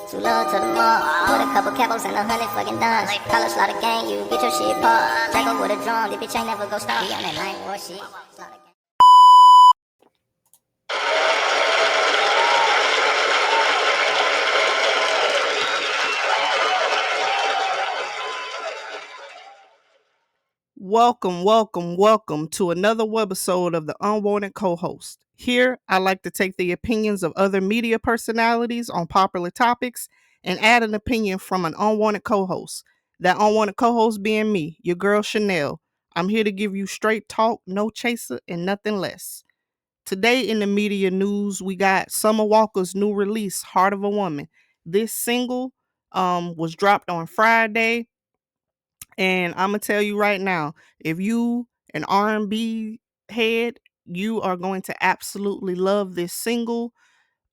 Too low to the mall, with a couple capos and 100 fucking dimes. College slaughter gang, you get your shit popped. Draco with a drum, the bitch ain't never go stop. We on that night war shit. Slaughter gang. Welcome to another webisode of the Unwanted Co-Host. Here, I like to take the opinions of other media personalities on popular topics and add an opinion from an unwanted co-host. That unwanted co-host being me, your girl Chanel. I'm here to give you straight talk, no chaser, and nothing less. Today in the media news, we got Summer Walker's new release, Heart of a Woman. This single was dropped on Friday. And I'm gonna tell you right now, if you an R&B head, you are going to absolutely love this single.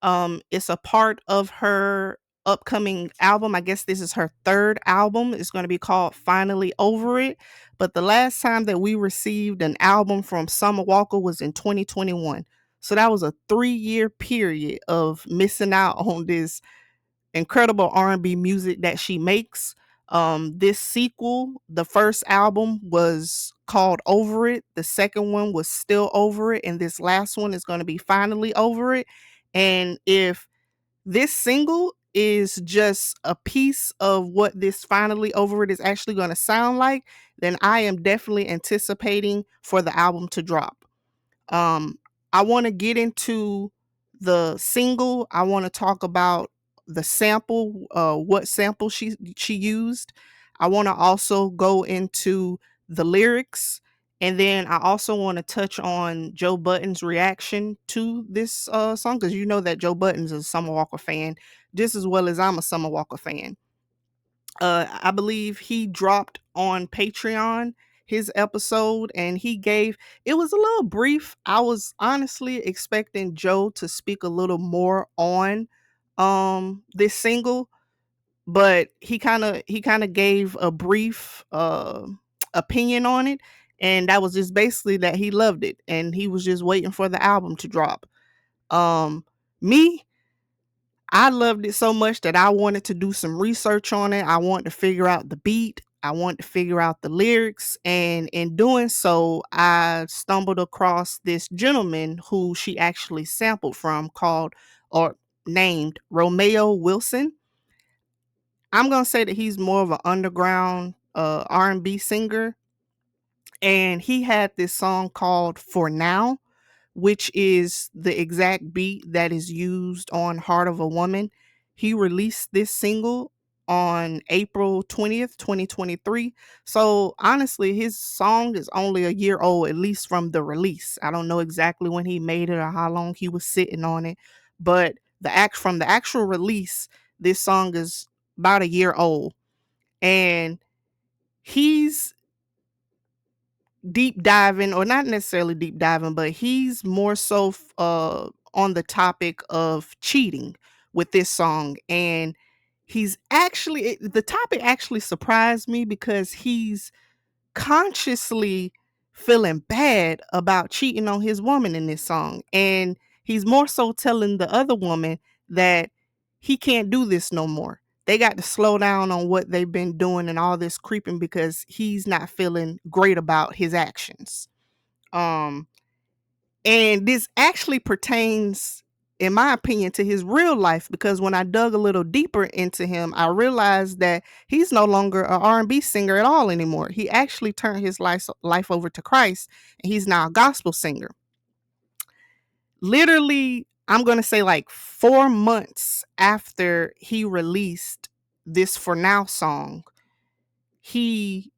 It's a part of her upcoming album. I guess this is her third album. It's going to be called Finally Over It. But the last time that we received an album from Summer Walker was in 2021. So that was a 3-year period of missing out on this incredible R&B music that she makes. This sequel, the first album was called Over It. The second one was Still Over It. And this last one is going to be Finally Over It. And if this single is just a piece of what this Finally Over It is actually going to sound like, then I am definitely anticipating for the album to drop. Um, I want to get into the single. I want to talk about the sample, what sample she used. I want to also go into the lyrics, and then I also want to touch on Joe Budden's reaction to this song, because you know that Joe Budden's a Summer Walker fan just as well as I'm a Summer Walker fan. I believe he dropped on Patreon his episode, and it was a little brief. I was honestly expecting Joe to speak a little more on this single, but he kind of gave a brief opinion on it, and that was just basically that he loved it and he was just waiting for the album to drop. Um Me, I loved it so much that I wanted to do some research on it. I wanted to figure out the beat. I wanted to figure out the lyrics. And in doing so, I stumbled across this gentleman who she actually sampled from, called or named Romeyo Wilson. I'm going to say that he's more of an underground R&B singer. And he had this song called For Now, which is the exact beat that is used on Heart of a Woman. He released this single on April 20th, 2023. So honestly, his song is only a year old, at least from the release. I don't know exactly when he made it or how long he was sitting on it, but from the actual release, this song is about a year old. And he's deep diving, or not necessarily deep diving, but he's more so on the topic of cheating with this song. And the topic actually surprised me because he's consciously feeling bad about cheating on his woman in this song. And he's more so telling the other woman that he can't do this no more. They got to slow down on what they've been doing and all this creeping because he's not feeling great about his actions. Um, and this actually pertains, in my opinion, to his real life, because when I dug a little deeper into him, I realized that he's no longer an R&B singer at all anymore. He actually turned his life over to Christ, and he's now a gospel singer. Literally, I'm going to say like 4 months after he released this For Now song, he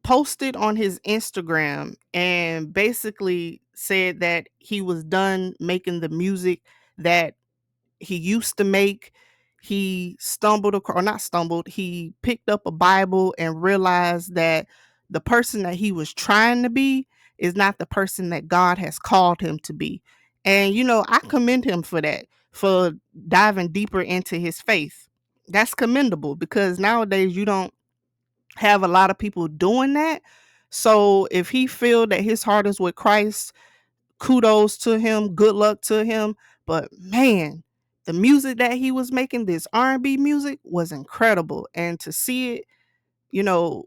posted on his Instagram and basically said that he was done making the music that he used to make. He stumbled across, or not stumbled, he picked up a Bible and realized that the person that he was trying to be is not the person that God has called him to be. And, I commend him for that, for diving deeper into his faith. That's commendable because nowadays you don't have a lot of people doing that. So if he feel that his heart is with Christ, kudos to him, good luck to him. But man, the music that he was making, this R&B music, was incredible. And to see it, you know,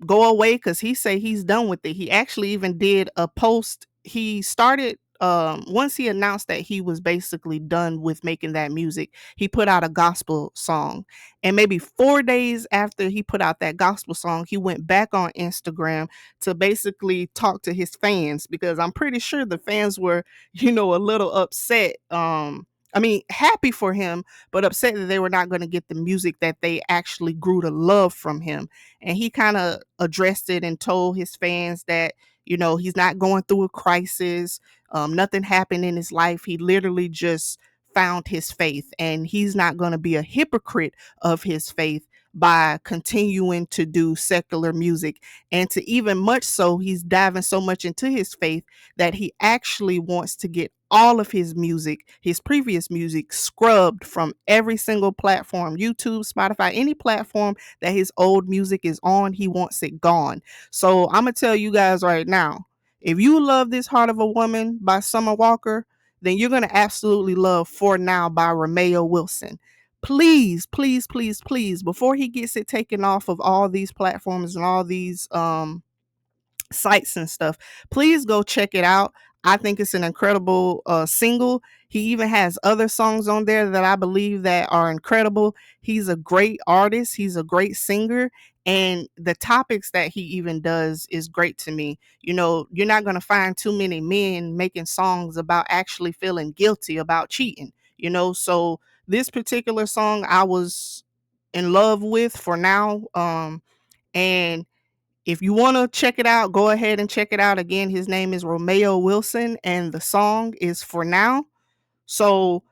go away, because he say he's done with it. He actually even did a post. He started once he announced that he was basically done with making that music, he put out a gospel song. And maybe 4 days after he put out that gospel song, he went back on Instagram to basically talk to his fans, because I'm pretty sure the fans were, a little upset. I mean, happy for him, but upset that they were not going to get the music that they actually grew to love from him. And he kind of addressed it and told his fans that, he's not going through a crisis. Nothing happened in his life. He literally just found his faith, and he's not going to be a hypocrite of his faith by continuing to do secular music. And to even much so, he's diving so much into his faith that he actually wants to get all of his music, his previous music, scrubbed from every single platform, YouTube, Spotify, any platform that his old music is on. He wants it gone. So I'm gonna tell you guys right now, if you love This Heart of a Woman by Summer Walker, then you're gonna absolutely love For Now by Romeyo Wilson. Please, please, please, please, before he gets it taken off of all these platforms and all these sites and stuff, please go check it out. I think it's an incredible single. He even has other songs on there that I believe that are incredible. He's a great artist. He's a great singer. And the topics that he even does is great to me. You're not going to find too many men making songs about actually feeling guilty about cheating, So this particular song I was in love with, For Now. And if you want to check it out, go ahead and check it out. Again, his name is Romeyo Wilson, and the song is For Now. So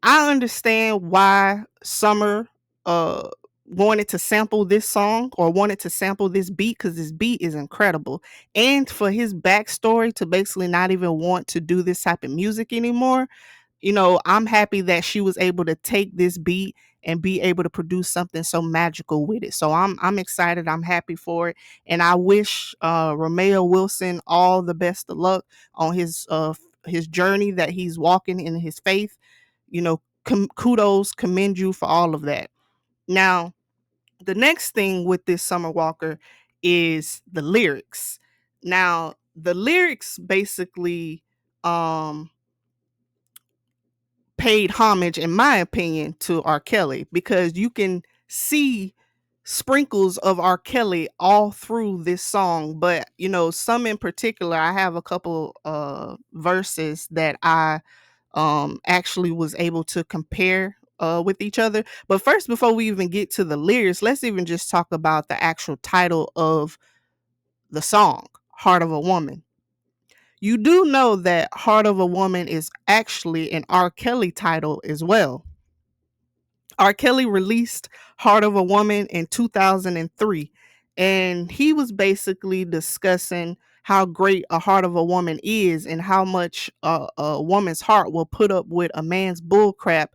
I understand why Summer wanted to sample this song, or wanted to sample this beat, because this beat is incredible. And for his backstory to basically not even want to do this type of music anymore, I'm happy that she was able to take this beat and be able to produce something so magical with it. So I'm excited. I'm happy for it. And I wish Romeyo Wilson all the best of luck on his journey that he's walking in his faith. Kudos, commend you for all of that. Now, the next thing with this Summer Walker is the lyrics. Now, the lyrics basically paid homage, in my opinion, to R. Kelly, because you can see sprinkles of R. Kelly all through this song. But some in particular, I have a couple verses that I actually was able to compare with each other. But first, before we even get to the lyrics, let's even just talk about the actual title of the song, Heart of a Woman. You do know that Heart of a Woman is actually an R. Kelly title as well. R. Kelly released Heart of a Woman in 2003, and he was basically discussing how great a heart of a woman is, and how much a woman's heart will put up with a man's bullcrap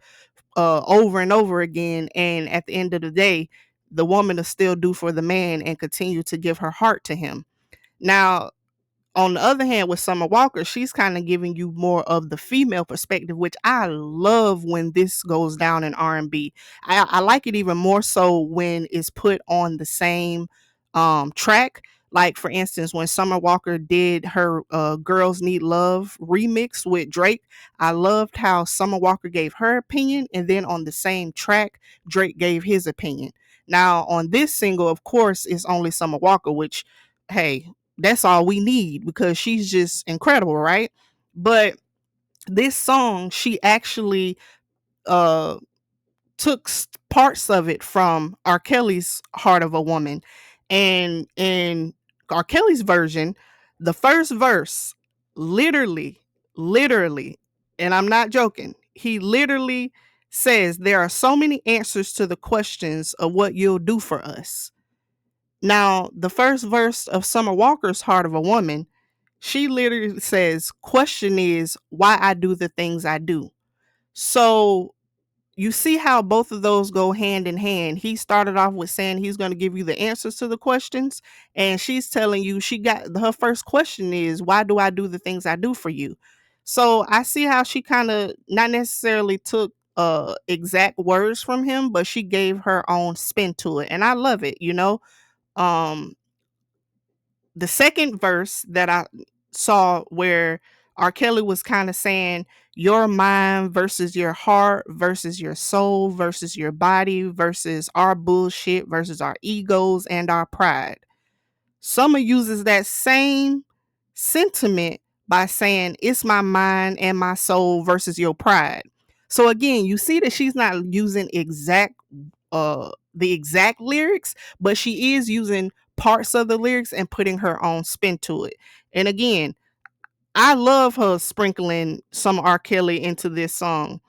over and over again. And at the end of the day, the woman will still do for the man and continue to give her heart to him. Now, on the other hand, with Summer Walker, she's kind of giving you more of the female perspective, which I love when this goes down in R&B. I like it even more so when it's put on the same track. Like, for instance, when Summer Walker did her Girls Need Love remix with Drake, I loved how Summer Walker gave her opinion, and then on the same track, Drake gave his opinion. Now, on this single, of course, it's only Summer Walker, which, hey, that's all we need, because she's just incredible, right? But this song, she actually uh took parts of it from R. Kelly's Heart of a Woman. And in R. Kelly's version, the first verse, literally, and I'm not joking, he literally says, there are so many answers to the questions of what you'll do for us. Now, the first verse of Summer Walker's Heart of a Woman, she literally says, question is why I do the things I do. So you see how both of those go hand in hand. He started off with saying he's going to give you the answers to the questions, and she's telling you her first question is, why do I do the things I do for you? So I see how she kind of not necessarily took exact words from him, but she gave her own spin to it, and I love it. Um, the second verse that I saw where R. Kelly was kind of saying your mind versus your heart versus your soul versus your body versus our bullshit versus our egos and our pride. Summer uses that same sentiment by saying it's my mind and my soul versus your pride. So again, you see that she's not using the exact lyrics, but she is using parts of the lyrics and putting her own spin to it. And again, I love her sprinkling some R. Kelly into this song.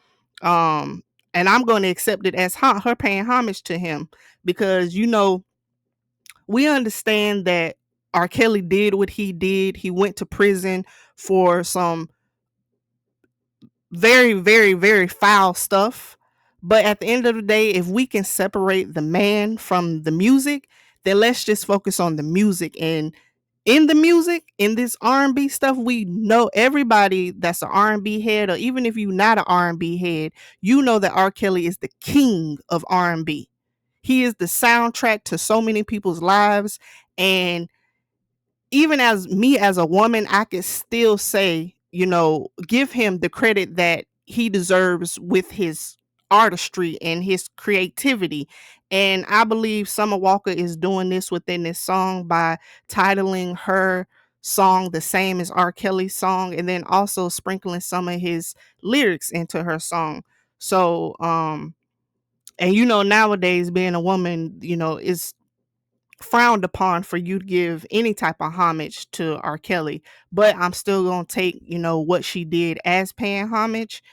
Um, and I'm going to accept it as her paying homage to him because, we understand that R. Kelly did what he did. He went to prison for some very, very, very foul stuff. But at the end of the day, if we can separate the man from the music, then let's just focus on the music. And in the music, in this R&B stuff, we know everybody that's an R&B head, or even if you're not an R&B head, you know that R. Kelly is the king of R&B. He is the soundtrack to so many people's lives. And even as me as a woman, I could still say, give him the credit that he deserves with his artistry and his creativity. And I believe Summer Walker is doing this within this song by titling her song the same as R. Kelly's song, and then also sprinkling some of his lyrics into her song. So, and nowadays being a woman, is frowned upon for you to give any type of homage to R. Kelly, but I'm still gonna take, what she did as paying homage.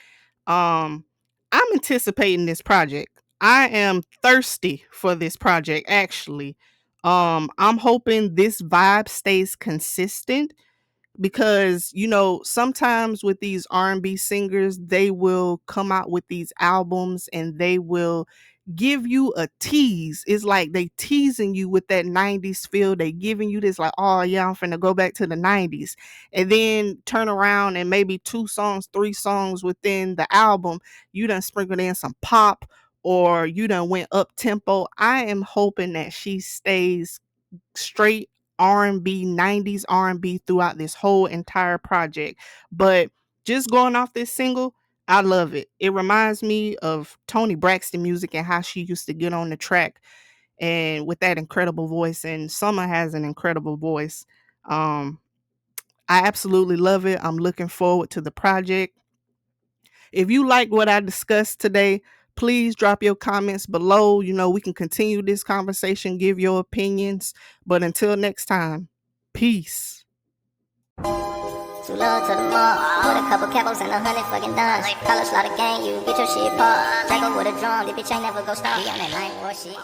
I'm anticipating this project. I am thirsty for this project actually. I'm hoping this vibe stays consistent because sometimes with these R&B singers they will come out with these albums and they will give you a tease. It's like they teasing you with that 90s feel. They giving you this like, oh yeah, I'm finna go back to the 90s, and then turn around and maybe 2 songs 3 songs within the album you done sprinkled in some pop or you done went up tempo. I am hoping that she stays straight R&B, 90s R&B throughout this whole entire project. But just going off this single, I love it. It reminds me of Toni Braxton music and how she used to get on the track and with that incredible voice. And Summer has an incredible voice. I absolutely love it. I'm looking forward to the project. If you like what I discussed today, please drop your comments below. We can continue this conversation, give your opinions. But until next time, peace. Too low to the mall, with a couple capos and 100 fucking dimes. College lot of gang, you get your shit popped. Draco with a drum, this bitch ain't never go stop. We on that night war shit.